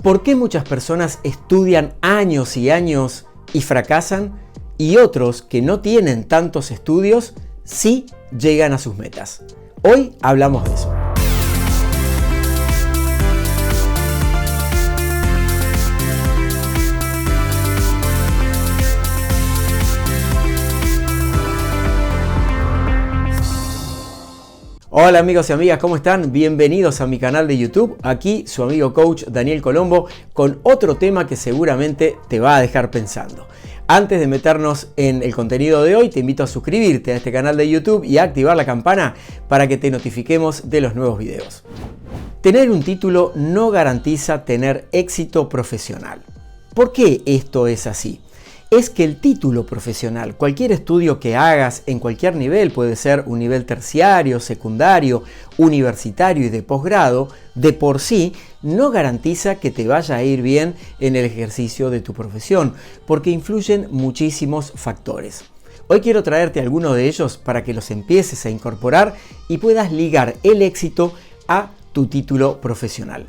¿Por qué muchas personas estudian años y años y fracasan y otros que no tienen tantos estudios sí llegan a sus metas? Hoy hablamos de eso. Hola amigos y amigas, ¿cómo están? Bienvenidos a mi canal de YouTube. Aquí su amigo coach Daniel Colombo con otro tema que seguramente te va a dejar pensando. Antes de meternos en el contenido de hoy, te invito a suscribirte a este canal de YouTube y a activar la campana para que te notifiquemos de los nuevos videos. Tener un título no garantiza tener éxito profesional. ¿Por qué esto es así? Es que el título profesional, cualquier estudio que hagas en cualquier nivel, puede ser un nivel terciario, secundario, universitario y de posgrado, de por sí no garantiza que te vaya a ir bien en el ejercicio de tu profesión, porque influyen muchísimos factores. Hoy quiero traerte algunos de ellos para que los empieces a incorporar y puedas ligar el éxito a tu título profesional.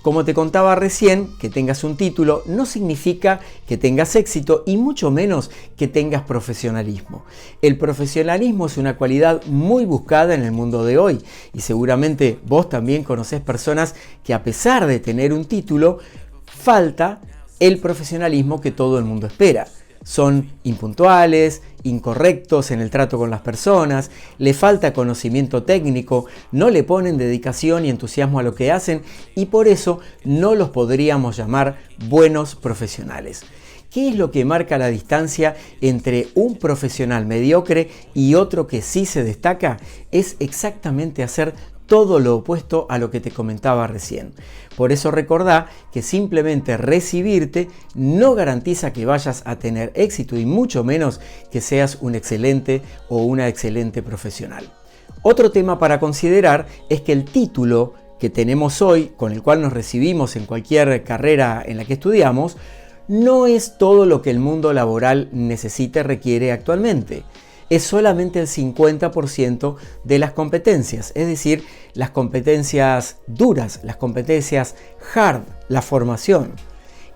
Como te contaba recién, que tengas un título no significa que tengas éxito y mucho menos que tengas profesionalismo. El profesionalismo es una cualidad muy buscada en el mundo de hoy y seguramente vos también conocés personas que a pesar de tener un título, falta el profesionalismo que todo el mundo espera. Son impuntuales, incorrectos en el trato con las personas, le falta conocimiento técnico, no le ponen dedicación y entusiasmo a lo que hacen y por eso no los podríamos llamar buenos profesionales. ¿Qué es lo que marca la distancia entre un profesional mediocre y otro que sí se destaca? Es exactamente hacer todo lo opuesto a lo que te comentaba recién. Por eso recordá que simplemente recibirte no garantiza que vayas a tener éxito y mucho menos que seas un excelente o una excelente profesional. Otro tema para considerar es que el título que tenemos hoy, con el cual nos recibimos en cualquier carrera en la que estudiamos, no es todo lo que el mundo laboral necesita y requiere actualmente. Es solamente el 50% de las competencias, es decir, las competencias duras, las competencias hard, la formación.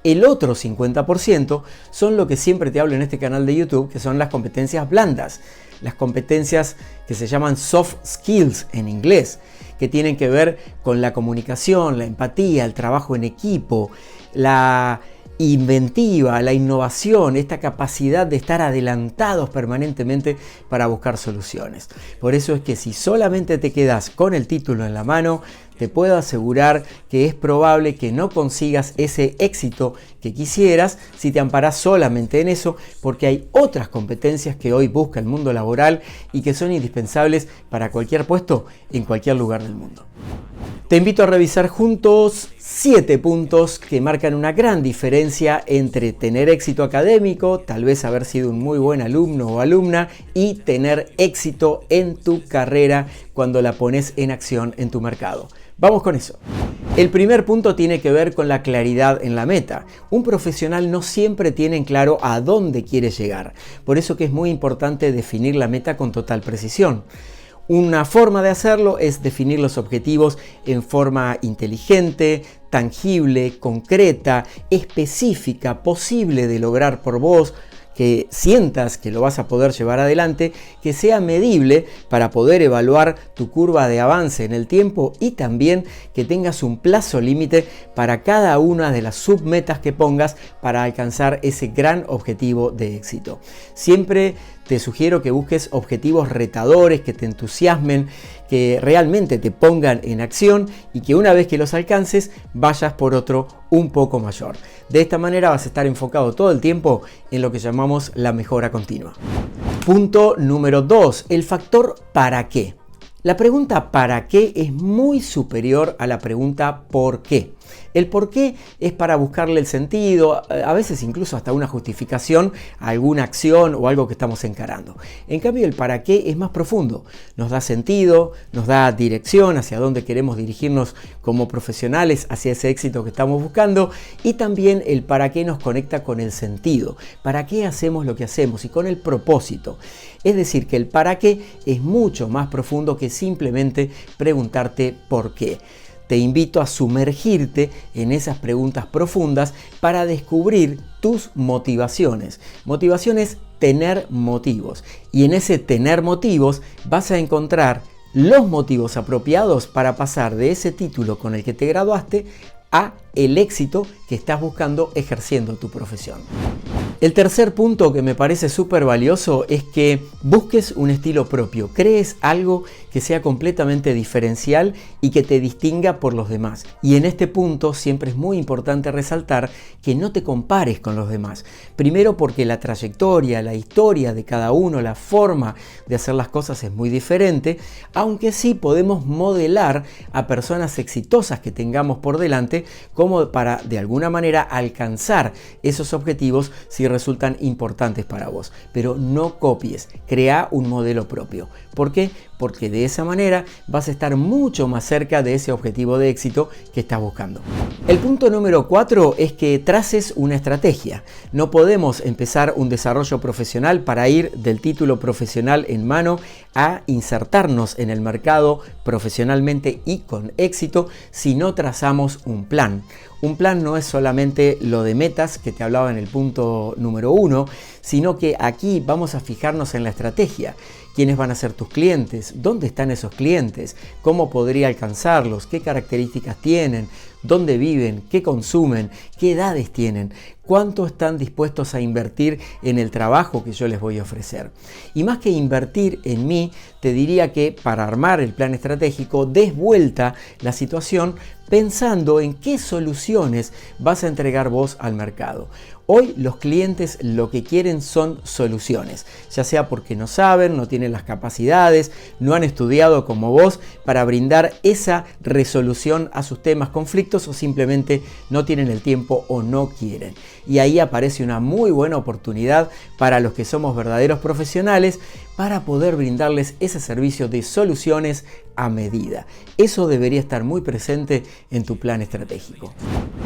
El otro 50% son lo que siempre te hablo en este canal de YouTube, que son las competencias blandas, las competencias que se llaman soft skills en inglés, que tienen que ver con la comunicación, la empatía, el trabajo en equipo, la inventiva, la innovación, esta capacidad de estar adelantados permanentemente para buscar soluciones. Por eso es que si solamente te quedas con el título en la mano, te puedo asegurar que es probable que no consigas ese éxito que quisieras si te amparás solamente en eso, porque hay otras competencias que hoy busca el mundo laboral y que son indispensables para cualquier puesto en cualquier lugar del mundo. Te invito a revisar juntos 7 puntos que marcan una gran diferencia entre tener éxito académico, tal vez haber sido un muy buen alumno o alumna, y tener éxito en tu carrera cuando la pones en acción en tu mercado. Vamos con eso. El primer punto tiene que ver con la claridad en la meta. Un profesional no siempre tiene en claro a dónde quiere llegar. Por eso que es muy importante definir la meta con total precisión. Una forma de hacerlo es definir los objetivos en forma inteligente, tangible, concreta, específica, posible de lograr por vos, que sientas que lo vas a poder llevar adelante, que sea medible para poder evaluar tu curva de avance en el tiempo y también que tengas un plazo límite para cada una de las submetas que pongas para alcanzar ese gran objetivo de éxito. Siempre te sugiero que busques objetivos retadores, que te entusiasmen, que realmente te pongan en acción y que una vez que los alcances vayas por otro un poco mayor. De esta manera vas a estar enfocado todo el tiempo en lo que llamamos la mejora continua. Punto número 2, el factor ¿para qué? La pregunta ¿para qué? Es muy superior a la pregunta ¿por qué? El por qué es para buscarle el sentido, a veces incluso hasta una justificación a alguna acción o algo que estamos encarando. En cambio, el para qué es más profundo, nos da sentido, nos da dirección hacia dónde queremos dirigirnos como profesionales, hacia ese éxito que estamos buscando, y también el para qué nos conecta con el sentido, para qué hacemos lo que hacemos y con el propósito. Es decir, que el para qué es mucho más profundo que simplemente preguntarte por qué. te invito a sumergirte en esas preguntas profundas para descubrir tus motivaciones. Motivación es tener motivos, y en ese tener motivos vas a encontrar los motivos apropiados para pasar de ese título con el que te graduaste a el éxito que estás buscando ejerciendo tu profesión. El tercer punto que me parece súper valioso es que busques un estilo propio, crees algo que sea completamente diferencial y que te distinga por los demás. Y en este punto siempre es muy importante resaltar que no te compares con los demás. Primero porque la trayectoria, la historia de cada uno, la forma de hacer las cosas es muy diferente, aunque sí podemos modelar a personas exitosas que tengamos por delante como para de alguna manera alcanzar esos objetivos si resultan importantes para vos. Pero no copies, crea un modelo propio. ¿Por qué? Porque de esa manera vas a estar mucho más cerca de ese objetivo de éxito que estás buscando. El punto número 4 es que traces una estrategia. No podemos empezar un desarrollo profesional para ir del título profesional en mano a insertarnos en el mercado profesionalmente y con éxito si no trazamos un plan. Un plan no es solamente lo de metas que te hablaba en el punto número 1, sino que aquí vamos a fijarnos en la estrategia. ¿Quiénes van a ser tus clientes? ¿Dónde están esos clientes? ¿Cómo podría alcanzarlos? ¿Qué características tienen? ¿Dónde viven? ¿Qué consumen? ¿Qué edades tienen? ¿Cuánto están dispuestos a invertir en el trabajo que yo les voy a ofrecer? Y más que invertir en mí, te diría que para armar el plan estratégico, des vuelta la situación pensando en qué soluciones vas a entregar vos al mercado. Hoy los clientes lo que quieren son soluciones, ya sea porque no saben, no tienen las capacidades, no han estudiado como vos para brindar esa resolución a sus temas, conflictos, o simplemente no tienen el tiempo o no quieren. Y ahí aparece una muy buena oportunidad para los que somos verdaderos profesionales para poder brindarles ese servicio de soluciones a medida. Eso debería estar muy presente en tu plan estratégico.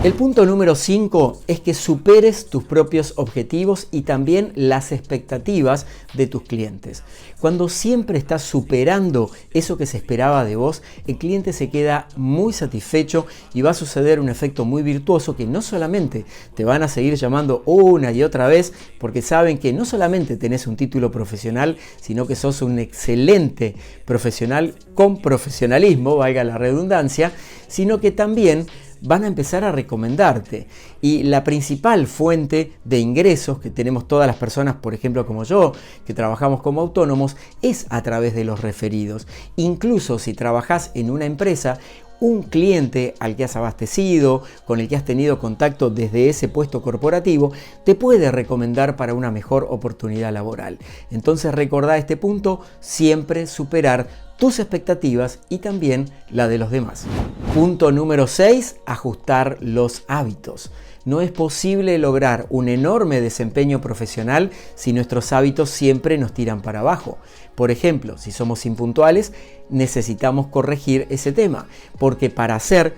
El punto número 5 es que superes tus propios objetivos y también las expectativas de tus clientes. Cuando siempre estás superando eso que se esperaba de vos, el cliente se queda muy satisfecho y va a suceder un efecto muy virtuoso que no solamente te van a seguir llamando una y otra vez porque saben que no solamente tenés un título profesional, sino que sos un excelente profesional con profesionalismo, valga la redundancia, sino que también van a empezar a recomendarte. Y la principal fuente de ingresos que tenemos todas las personas, por ejemplo como yo, que trabajamos como autónomos, es a través de los referidos. Incluso si trabajas en una empresa, un cliente al que has abastecido, con el que has tenido contacto desde ese puesto corporativo, te puede recomendar para una mejor oportunidad laboral. Entonces recordá este punto, siempre superar tus expectativas y también la de los demás. Punto número 6, ajustar los hábitos. No es posible lograr un enorme desempeño profesional si nuestros hábitos siempre nos tiran para abajo. Por ejemplo, si somos impuntuales, necesitamos corregir ese tema, porque para ser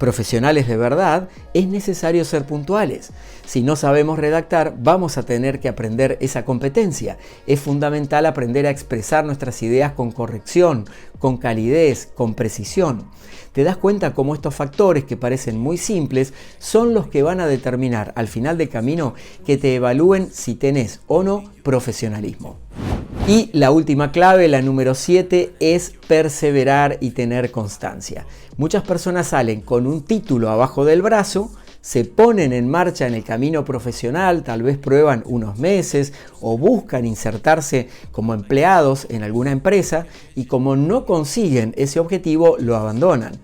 profesionales de verdad es necesario ser puntuales. Si no sabemos redactar, vamos a tener que aprender esa competencia. Es fundamental aprender a expresar nuestras ideas con corrección, con calidez, con precisión. Te das cuenta cómo estos factores que parecen muy simples son los que van a determinar al final del camino que te evalúen si tenés o no profesionalismo. Y la última clave, la número 7, es perseverar y tener constancia. Muchas personas salen con un título abajo del brazo, se ponen en marcha en el camino profesional, tal vez prueban unos meses o buscan insertarse como empleados en alguna empresa y como no consiguen ese objetivo, lo abandonan.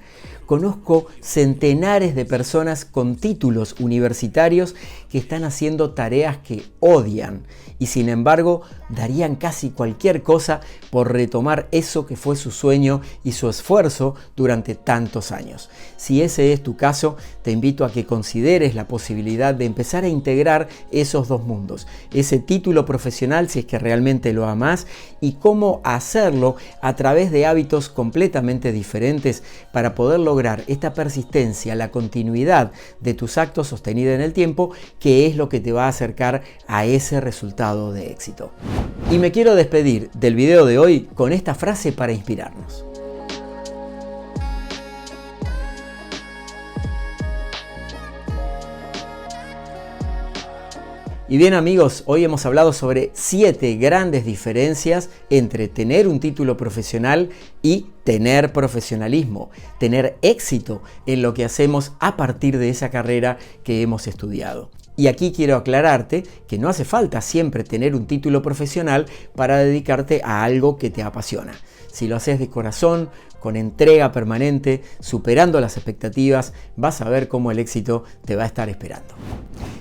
Conozco centenares de personas con títulos universitarios que están haciendo tareas que odian y sin embargo darían casi cualquier cosa por retomar eso que fue su sueño y su esfuerzo durante tantos años. Si ese es tu caso, te invito a que consideres la posibilidad de empezar a integrar esos dos mundos, ese título profesional si es que realmente lo amás y cómo hacerlo a través de hábitos completamente diferentes para poder lograr esta persistencia, la continuidad de tus actos sostenida en el tiempo, que es lo que te va a acercar a ese resultado de éxito. Y me quiero despedir del video de hoy con esta frase para inspirarnos. Y bien amigos, hoy hemos hablado sobre 7 grandes diferencias entre tener un título profesional y tener profesionalismo, tener éxito en lo que hacemos a partir de esa carrera que hemos estudiado. Y aquí quiero aclararte que no hace falta siempre tener un título profesional para dedicarte a algo que te apasiona. Si lo haces de corazón, con entrega permanente, superando las expectativas, vas a ver cómo el éxito te va a estar esperando.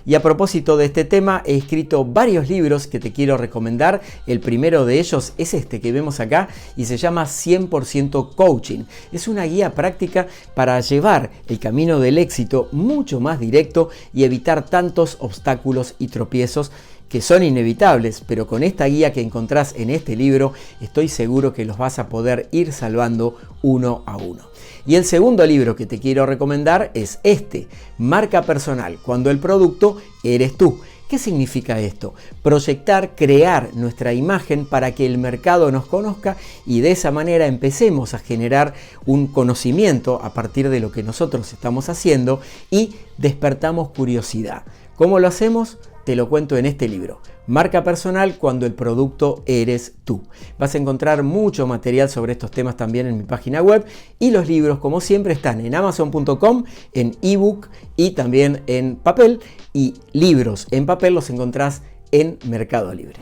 Y a propósito de este tema, he escrito varios libros que te quiero recomendar. El primero de ellos es este que vemos acá y se llama 100% Coaching. Es una guía práctica para llevar el camino del éxito mucho más directo y evitar tantos obstáculos y tropiezos que son inevitables, pero con esta guía que encontrás en este libro estoy seguro que los vas a poder ir salvando uno a uno. Y el segundo libro que te quiero recomendar es este, Marca Personal, cuando el producto eres tú. ¿Qué significa esto? Proyectar, crear nuestra imagen para que el mercado nos conozca y de esa manera empecemos a generar un conocimiento a partir de lo que nosotros estamos haciendo y despertamos curiosidad. ¿Cómo lo hacemos? Te lo cuento en este libro, Marca Personal cuando el producto eres tú. Vas a encontrar mucho material sobre estos temas también en mi página web y los libros, como siempre, están en Amazon.com, en ebook y también en papel, y libros en papel los encontrás en Mercado Libre.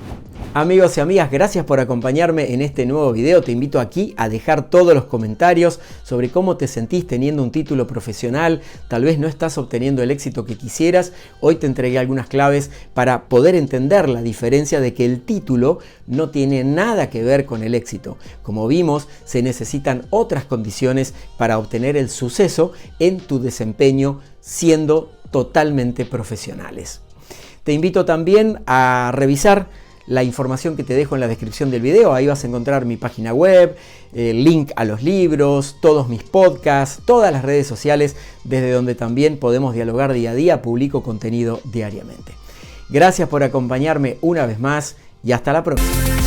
Amigos y amigas, gracias por acompañarme en este nuevo video. Te invito aquí a dejar todos los comentarios sobre cómo te sentís teniendo un título profesional. Tal vez no estás obteniendo el éxito que quisieras. Hoy te entregué algunas claves para poder entender la diferencia de que el título no tiene nada que ver con el éxito. Como vimos, se necesitan otras condiciones para obtener el suceso en tu desempeño siendo totalmente profesionales. Te invito también a revisar la información que te dejo en la descripción del video. Ahí vas a encontrar mi página web, el link a los libros, todos mis podcasts, todas las redes sociales desde donde también podemos dialogar día a día, publico contenido diariamente. Gracias por acompañarme una vez más y hasta la próxima.